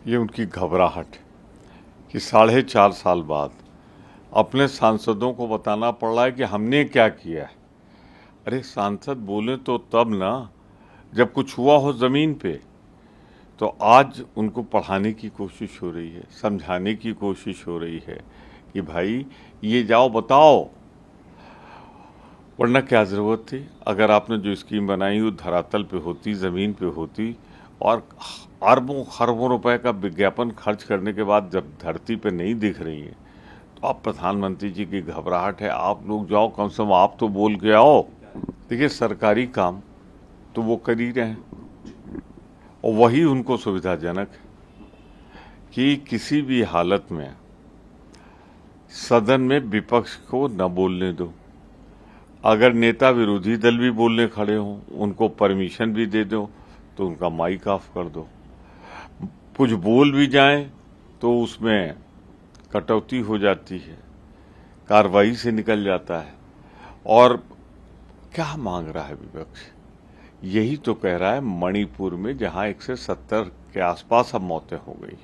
ये उनकी घबराहट कि 4.5 साल बाद अपने सांसदों को बताना पड़ रहा है कि हमने क्या किया है। अरे सांसद बोले तो तब ना जब कुछ हुआ हो ज़मीन पे। तो आज उनको पढ़ाने की कोशिश हो रही है, समझाने की कोशिश हो रही है कि भाई ये जाओ बताओ, वरना क्या ज़रूरत थी। अगर आपने जो स्कीम बनाई वो धरातल पे होती, ज़मीन पे होती, और अरबों खरबों रुपए का विज्ञापन खर्च करने के बाद जब धरती पे नहीं दिख रही है, तो अब प्रधानमंत्री जी की घबराहट है। आप लोग जाओ, कम से कम आप तो बोल के आओ। देखिए सरकारी काम तो वो कर ही रहे हैं और वही उनको सुविधाजनक है कि किसी भी हालत में सदन में विपक्ष को न बोलने दो। अगर नेता विरोधी दल भी बोलने खड़े हों, उनको परमिशन भी दे दो तो उनका माइक ऑफ कर दो। कुछ बोल भी जाएं तो उसमें कटौती हो जाती है, कार्रवाई से निकल जाता है। और क्या मांग रहा है विपक्ष? यही तो कह रहा है मणिपुर में जहां 170 के आसपास अब मौतें हो गई,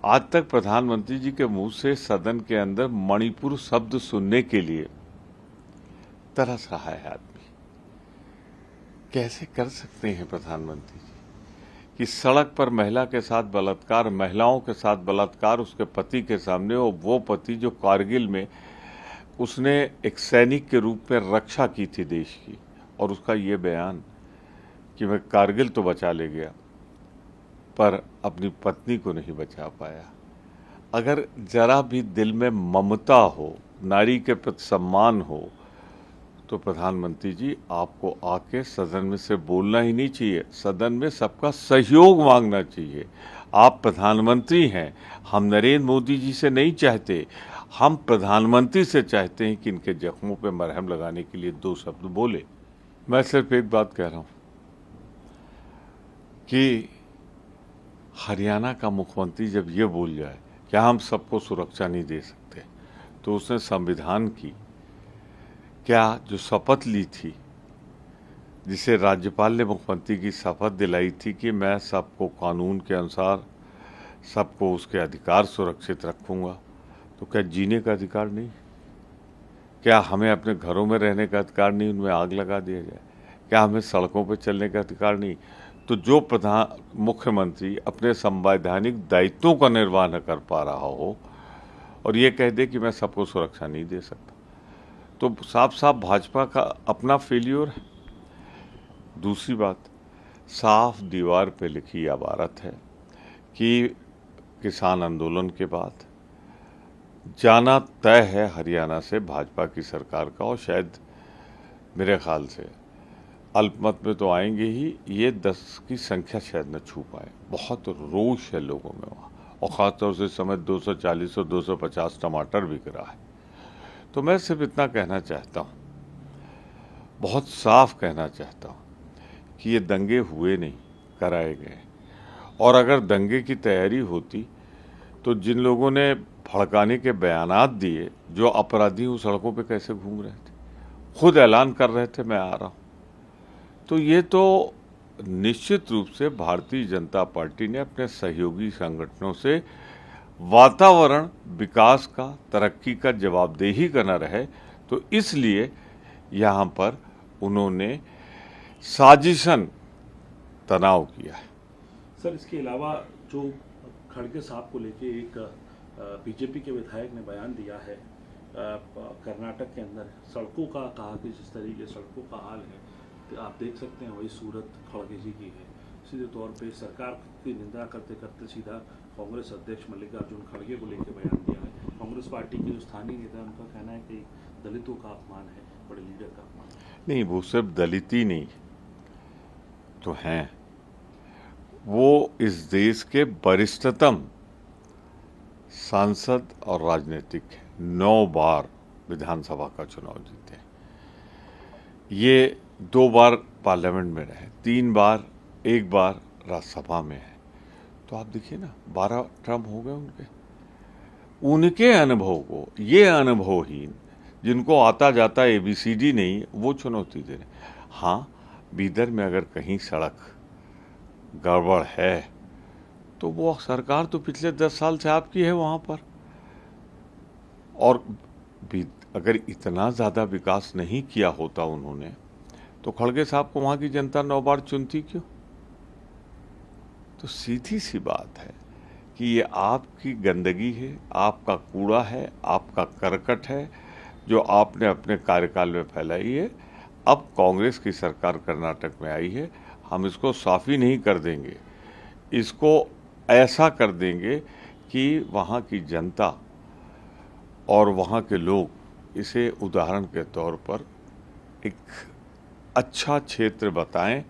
आज तक प्रधानमंत्री जी के मुंह से सदन के अंदर मणिपुर शब्द सुनने के लिए तरस रहा है आदमी। कैसे कर सकते हैं प्रधानमंत्री जी कि सड़क पर महिला के साथ बलात्कार, महिलाओं के साथ बलात्कार उसके पति के सामने, और वो पति जो कारगिल में उसने एक सैनिक के रूप में रक्षा की थी देश की, और उसका ये बयान कि मैं कारगिल तो बचा ले गया पर अपनी पत्नी को नहीं बचा पाया। अगर जरा भी दिल में ममता हो, नारी के प्रति सम्मान हो, तो प्रधानमंत्री जी आपको आके सदन में से बोलना ही नहीं चाहिए, सदन में सबका सहयोग मांगना चाहिए। आप प्रधानमंत्री हैं, हम नरेंद्र मोदी जी से नहीं चाहते, हम प्रधानमंत्री से चाहते हैं कि इनके जख्मों पे मरहम लगाने के लिए 2 शब्द बोले। मैं सिर्फ एक बात कह रहा हूं कि हरियाणा का मुख्यमंत्री जब ये बोल जाए कि हम सबको सुरक्षा नहीं दे सकते, तो उसने संविधान की क्या जो शपथ ली थी, जिसे राज्यपाल ने मुख्यमंत्री की शपथ दिलाई थी कि मैं सबको कानून के अनुसार सबको उसके अधिकार सुरक्षित रखूंगा, तो क्या जीने का अधिकार नहीं? क्या हमें अपने घरों में रहने का अधिकार नहीं, उनमें आग लगा दिया जाए? क्या हमें सड़कों पर चलने का अधिकार नहीं? तो जो मुख्यमंत्री अपने संवैधानिक दायित्वों का निर्वाह न कर पा रहा हो और ये कह दे कि मैं सबको सुरक्षा नहीं दे सकता, तो साफ साफ भाजपा का अपना फेल्योर है। दूसरी बात, साफ दीवार पे लिखी इबारत है कि किसान आंदोलन के बाद जाना तय है हरियाणा से भाजपा की सरकार का, और शायद मेरे ख्याल से अल्पमत में तो आएंगे ही, ये 10 की संख्या शायद न छू पाए। बहुत रोष है लोगों में वहाँ, और ख़ासतौर से इस समय 240 और 250 टमाटर बिक रहा है। तो मैं सिर्फ इतना कहना चाहता हूँ, बहुत साफ कहना चाहता हूँ कि ये दंगे हुए नहीं, कराए गए। और अगर दंगे की तैयारी होती तो जिन लोगों ने भड़काने के बयानात दिए, जो अपराधी उस सड़कों पे कैसे घूम रहे थे, खुद ऐलान कर रहे थे मैं आ रहा हूँ। तो ये तो निश्चित रूप से भारतीय जनता पार्टी ने अपने सहयोगी संगठनों से वातावरण विकास का, तरक्की का जवाबदेही करना रहे, तो इसलिए यहाँ पर उन्होंने साजिशन तनाव किया है। सर, इसके अलावा जो खड़गे साहब को लेके एक बीजेपी के विधायक ने बयान दिया है कर्नाटक के अंदर सड़कों का, कहा कि जिस तरीके सड़कों का हाल है तो आप देख सकते हैं वही सूरत खड़गे जी की है। सीधे तौर पे सरकार की निंदा करते करते सीधा कांग्रेस अध्यक्ष मल्लिकार्जुन खड़गे को लेकर बयान दिया है। कांग्रेस पार्टी के जो स्थानीय नेता उनका कहना है कि दलितों का अपमान है, बड़े लीडर का अपमान नहीं, वो सिर्फ दलित ही नहीं तो हैं, वो इस देश के वरिष्ठतम सांसद और राजनीतिक हैं। 9 बार विधानसभा का चुनाव जीते हैं, ये 2 बार पार्लियामेंट में रहे, 3 बार, 1 बार राज्यसभा में है। तो आप देखिए ना, 12 टर्म हो गए उनके अनुभव को ये अनुभवहीन, जिनको आता जाता ABCD नहीं, वो चुनौती दे रहे। हाँ, बीदर में अगर कहीं सड़क गड़बड़ है तो वो सरकार तो पिछले 10 साल से आपकी है वहाँ पर, और अगर इतना ज़्यादा विकास नहीं किया होता उन्होंने तो खड़गे साहब को वहाँ की जनता 9 बार चुनती क्यों? तो सीधी सी बात है कि ये आपकी गंदगी है, आपका कूड़ा है, आपका करकट है जो आपने अपने कार्यकाल में फैलाई है। अब कांग्रेस की सरकार कर्नाटक में आई है, हम इसको साफ़ ही नहीं कर देंगे, इसको ऐसा कर देंगे कि वहाँ की जनता और वहाँ के लोग इसे उदाहरण के तौर पर एक अच्छा क्षेत्र बताएं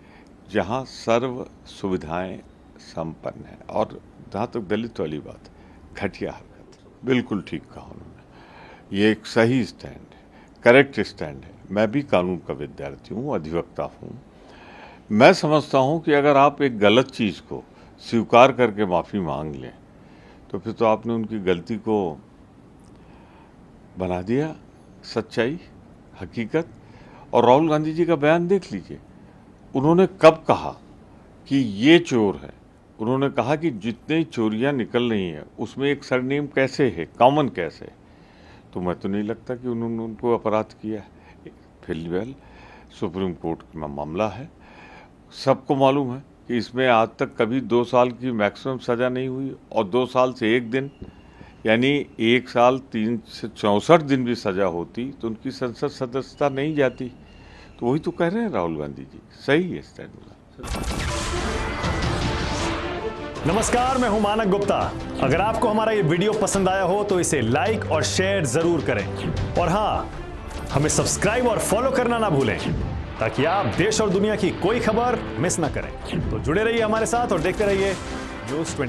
जहाँ सर्व सुविधाएं संपन्न हैं। और जहाँ तक दलित वाली बात, घटिया हरकत, बिल्कुल ठीक कहा उन्होंने, ये एक सही स्टैंड है, करेक्ट स्टैंड है। मैं भी कानून का विद्यार्थी हूँ, अधिवक्ता हूँ। मैं समझता हूँ कि अगर आप एक गलत चीज़ को स्वीकार करके माफ़ी मांग लें तो फिर तो आपने उनकी गलती को बना दिया सच्चाई, हकीकत। और राहुल गांधी जी का बयान देख लीजिए, उन्होंने कब कहा कि ये चोर है? उन्होंने कहा कि जितनी चोरियां निकल रही हैं उसमें एक सरनेम कैसे है, कॉमन कैसे है? तो मैं तो नहीं लगता कि उन्होंने उनको अपराध किया है। फिलहाल सुप्रीम कोर्ट में मामला है, सबको मालूम है कि इसमें आज तक कभी 2 साल की मैक्सिमम सज़ा नहीं हुई, और 2 साल से 1 दिन, यानी 1 साल 364 दिन भी सज़ा होती तो उनकी संसद सदस्यता नहीं जाती। तो वही तो कह रहे हैं राहुल गांधी जी, सही है स्टैंड वाला। नमस्कार, मैं हूं मानक गुप्ता। अगर आपको हमारा ये वीडियो पसंद आया हो तो इसे लाइक और शेयर जरूर करें, और हाँ, हमें सब्सक्राइब और फॉलो करना ना भूलें ताकि आप देश और दुनिया की कोई खबर मिस ना करें। तो जुड़े रहिए हमारे साथ और देखते रहिए न्यूज़ 24।